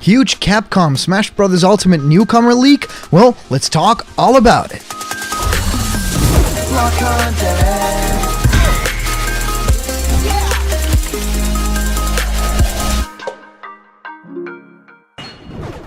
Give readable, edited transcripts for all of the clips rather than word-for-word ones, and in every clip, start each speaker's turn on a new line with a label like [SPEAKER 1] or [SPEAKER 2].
[SPEAKER 1] Huge Capcom Smash Bros. Ultimate Newcomer leak? Well, let's talk all about it.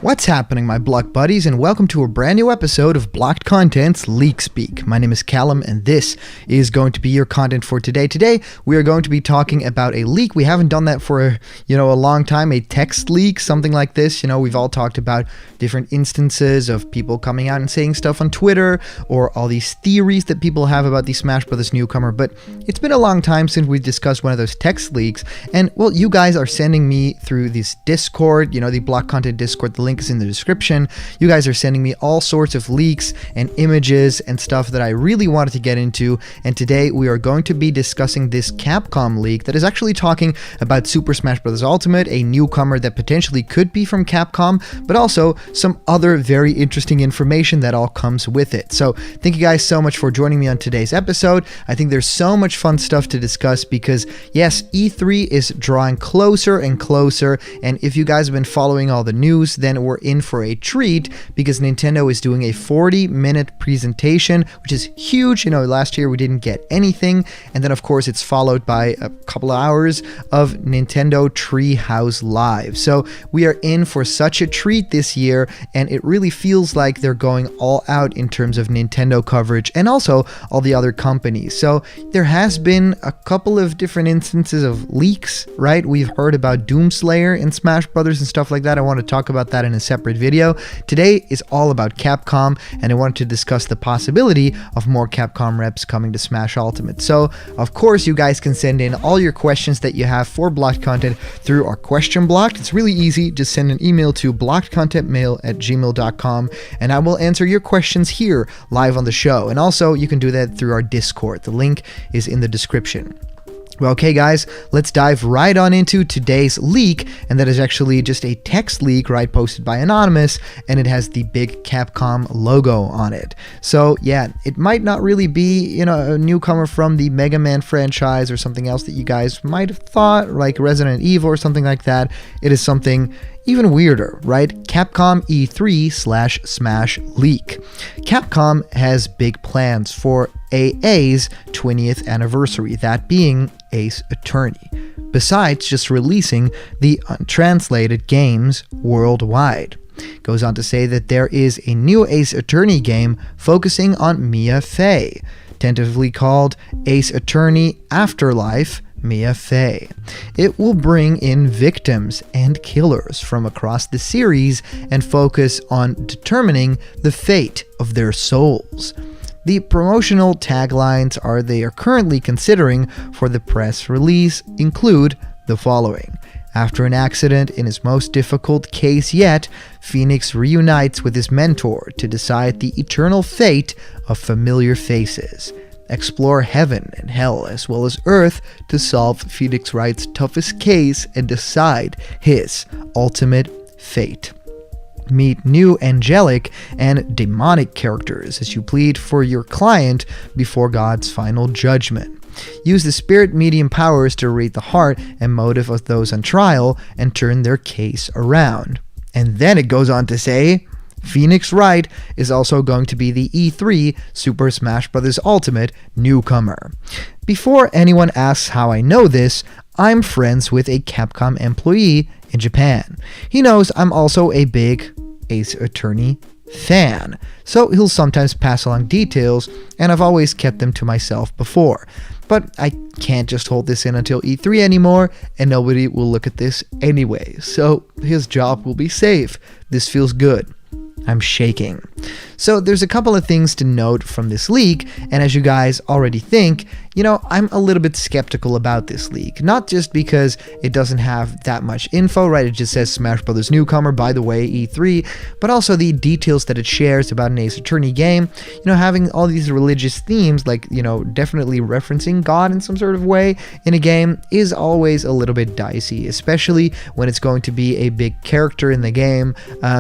[SPEAKER 1] What's happening, my Block buddies, and welcome to a brand new episode of Blocked Content's Leak Speak. My name is Callum, and this is going to be your content for today. Today, we are going to be talking about a leak. We haven't done that for a long time, a text leak, something like this. We've all talked about different instances of people coming out and saying stuff on Twitter, or all these theories that people have about the Smash Bros. Newcomer, but it's been a long time since we discussed one of those text leaks, and, well, you guys are sending me through this Discord, the Block Content Discord, the link is in the description. You guys are sending me all sorts of leaks and images and stuff that I really wanted to get into, and today we are going to be discussing this Capcom leak that is actually talking about Super Smash Bros. Ultimate, a newcomer that potentially could be from Capcom, but also some other very interesting information that all comes with it. So thank you guys so much for joining me on today's episode. I think there's so much fun stuff to discuss because, yes, E3 is drawing closer and closer, and if you guys have been following all the news, then we're in for a treat because Nintendo is doing a 40-minute presentation, which is huge. Last year we didn't get anything, and then of course it's followed by a couple of hours of Nintendo Treehouse Live. So we are in for such a treat this year, and it really feels like they're going all out in terms of Nintendo coverage and also all the other companies. So there has been a couple of different instances of leaks, right? We've heard about Doomslayer in Smash Brothers and stuff like that. I want to talk about that in a separate video. Today is all about Capcom, and I wanted to discuss the possibility of more Capcom reps coming to Smash Ultimate. So, of course, you guys can send in all your questions that you have for blocked content through our question block. It's really easy. Just send an email to blockedcontentmail@gmail.com, and I will answer your questions here live on the show. And also, you can do that through our Discord. The link is in the description. Well, okay guys, let's dive right on into today's leak, and that is actually just a text leak, right, posted by Anonymous, and it has the big Capcom logo on it. So yeah, it might not really be, a newcomer from the Mega Man franchise or something else that you guys might have thought, like Resident Evil or something like that. It is something even weirder, right? Capcom E3/Smash leak. Capcom has big plans for AA's 20th anniversary, that being Ace Attorney, besides just releasing the untranslated games worldwide. Goes on to say that there is a new Ace Attorney game focusing on Mia Fey, tentatively called Ace Attorney Afterlife Mia Fey. It will bring in victims and killers from across the series and focus on determining the fate of their souls. The promotional taglines they are currently considering for the press release include the following. After an accident in his most difficult case yet, Phoenix reunites with his mentor to decide the eternal fate of familiar faces. Explore heaven and hell as well as earth to solve Phoenix Wright's toughest case and decide his ultimate fate. Meet new angelic and demonic characters as you plead for your client before God's final judgment. Use the spirit medium powers to read the heart and motive of those on trial and turn their case around. And then it goes on to say, Phoenix Wright is also going to be the E3 Super Smash Bros. Ultimate newcomer. Before anyone asks how I know this, I'm friends with a Capcom employee in Japan. He knows I'm also a big Ace Attorney fan, so he'll sometimes pass along details, and I've always kept them to myself before. But I can't just hold this in until E3 anymore, and nobody will look at this anyway, so his job will be safe. This feels good. I'm shaking. So there's a couple of things to note from this leak, and as you guys already think, I'm a little bit skeptical about this leak. Not just because it doesn't have that much info, right? It just says Smash Bros. Newcomer, by the way, E3, but also the details that it shares about an Ace Attorney game. Having all these religious themes, like, definitely referencing God in some sort of way in a game is always a little bit dicey, especially when it's going to be a big character in the game.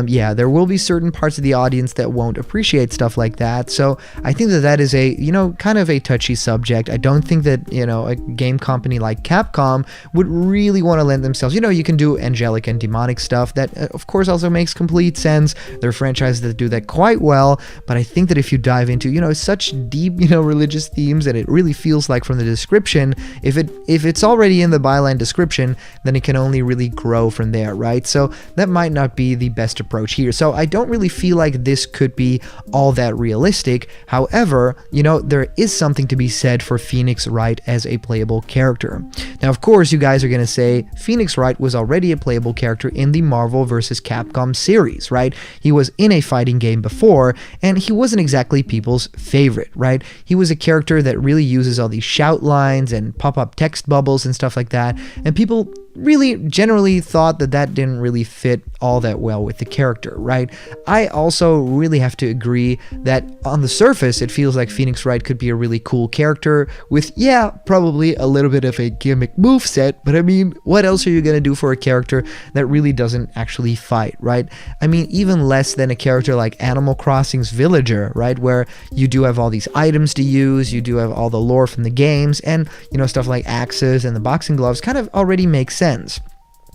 [SPEAKER 1] Yeah, there will be certain parts of the audience that that won't appreciate stuff like that. So I think that that is a, kind of a touchy subject. I don't think that, a game company like Capcom would really want to lend themselves. You can do angelic and demonic stuff. That, of course, also makes complete sense. There are franchises that do that quite well. But I think that if you dive into, such deep, religious themes that it really feels like from the description, if it's already in the byline description, then it can only really grow from there, right? So that might not be the best approach here. So I don't really feel like this could be all that realistic. However, there is something to be said for Phoenix Wright as a playable character. Now, of course, you guys are going to say Phoenix Wright was already a playable character in the Marvel vs. Capcom series, right? He was in a fighting game before, and he wasn't exactly people's favorite, right? He was a character that really uses all these shout lines and pop-up text bubbles and stuff like that, and people really generally thought that that didn't really fit all that well with the character, right? I also really have to agree that on the surface, it feels like Phoenix Wright could be a really cool character with, probably a little bit of a gimmick moveset, but I mean, what else are you gonna do for a character that really doesn't actually fight, right? I mean, even less than a character like Animal Crossing's Villager, right? Where you do have all these items to use, you do have all the lore from the games, and, stuff like axes and the boxing gloves kind of already makes sense.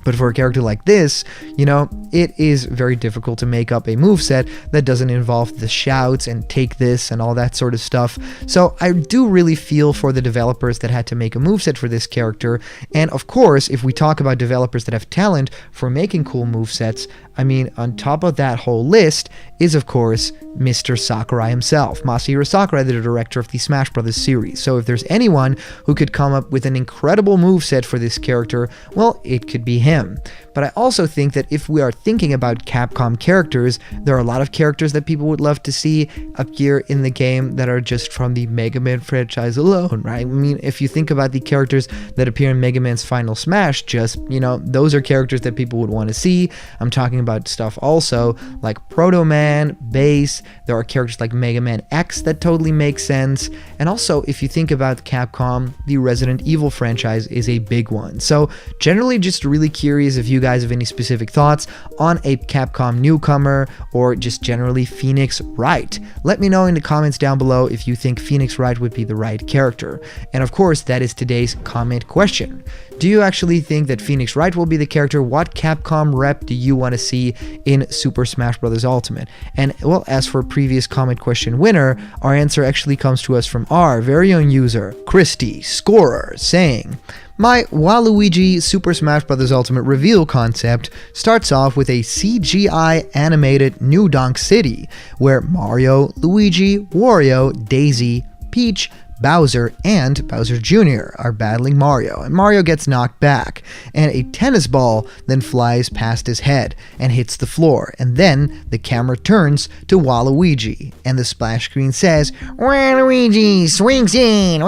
[SPEAKER 1] But for a character like this, it is very difficult to make up a moveset that doesn't involve the shouts and take this and all that sort of stuff. So I do really feel for the developers that had to make a moveset for this character. And of course, if we talk about developers that have talent for making cool movesets, I mean, on top of that whole list is, of course, Mr. Sakurai himself, Masahiro Sakurai, the director of the Smash Bros. Series. So if there's anyone who could come up with an incredible moveset for this character, well, it could be him. But I also think that if we are thinking about Capcom characters, there are a lot of characters that people would love to see appear in the game that are just from the Mega Man franchise alone, right? I mean, if you think about the characters that appear in Mega Man's Final Smash, just, those are characters that people would want to see. I'm talking about stuff also like Proto Man, Bass. There are characters like Mega Man X that totally make sense. And also, if you think about Capcom, the Resident Evil franchise is a big one. So generally just really curious if you guys have any specific thoughts on a Capcom newcomer or just generally Phoenix Wright. Let me know in the comments down below if you think Phoenix Wright would be the right character. And of course, that is today's comment question. Do you actually think that Phoenix Wright will be the character? What Capcom rep do you want to see in Super Smash Bros. Ultimate? And well, as for previous comment question winner, our answer actually comes to us from our very own user, Christy Scorer, saying, my Waluigi Super Smash Bros. Ultimate reveal concept starts off with a CGI animated New Donk City, where Mario, Luigi, Wario, Daisy, Peach, Bowser, and Bowser Jr. are battling Mario, and Mario gets knocked back, and a tennis ball then flies past his head and hits the floor, and then the camera turns to Waluigi, and the splash screen says, Waluigi swings in,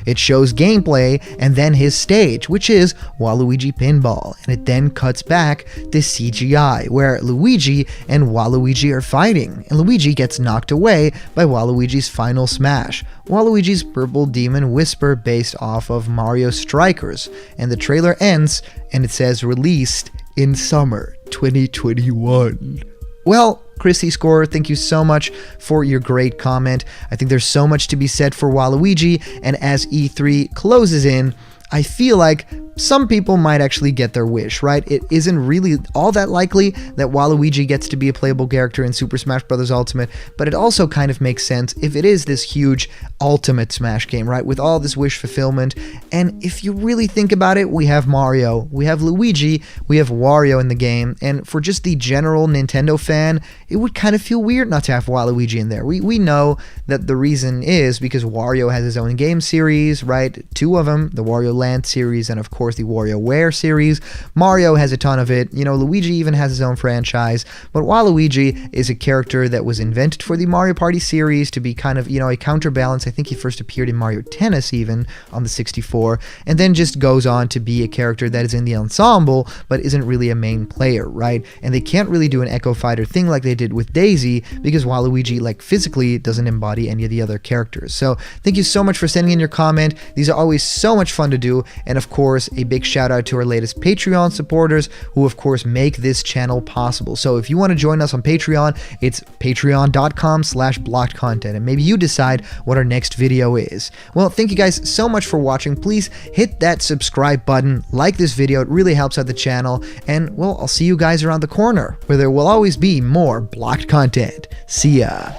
[SPEAKER 1] It shows gameplay, and then his stage, which is Waluigi Pinball, and it then cuts back to CGI, where Luigi and Waluigi are fighting, and Luigi gets knocked away by Waluigi's final smash. Waluigi's Purple Demon Whisper based off of Mario Strikers, and the trailer ends and it says released in summer 2021. Well, Christy Scorer, thank you so much for your great comment. I think there's so much to be said for Waluigi, and as E3 closes in, I feel like some people might actually get their wish, right? It isn't really all that likely that Waluigi gets to be a playable character in Super Smash Bros. Ultimate, but it also kind of makes sense if it is this huge Ultimate Smash game, right? With all this wish fulfillment. And if you really think about it, we have Mario, we have Luigi, we have Wario in the game, and for just the general Nintendo fan, it would kind of feel weird not to have Waluigi in there. We know that the reason is because Wario has his own game series, right? 2 of them, the Wario Land series, and of course the WarioWare series. Mario has a ton of it. Luigi even has his own franchise. But Waluigi is a character that was invented for the Mario Party series to be kind of, a counterbalance. I think he first appeared in Mario Tennis even on the 64, and then just goes on to be a character that is in the ensemble, but isn't really a main player, right? And they can't really do an Echo Fighter thing like they did with Daisy because Waluigi, physically doesn't embody any of the other characters. So thank you so much for sending in your comment. These are always so much fun to do. And of course, a big shout out to our latest Patreon supporters who of course make this channel possible. So if you want to join us on Patreon, it's patreon.com/blockedcontent, and maybe you decide what our next video is. Well, thank you guys so much for watching. Please hit that subscribe button, like this video, it really helps out the channel, and well, I'll see you guys around the corner where there will always be more blocked content. See ya.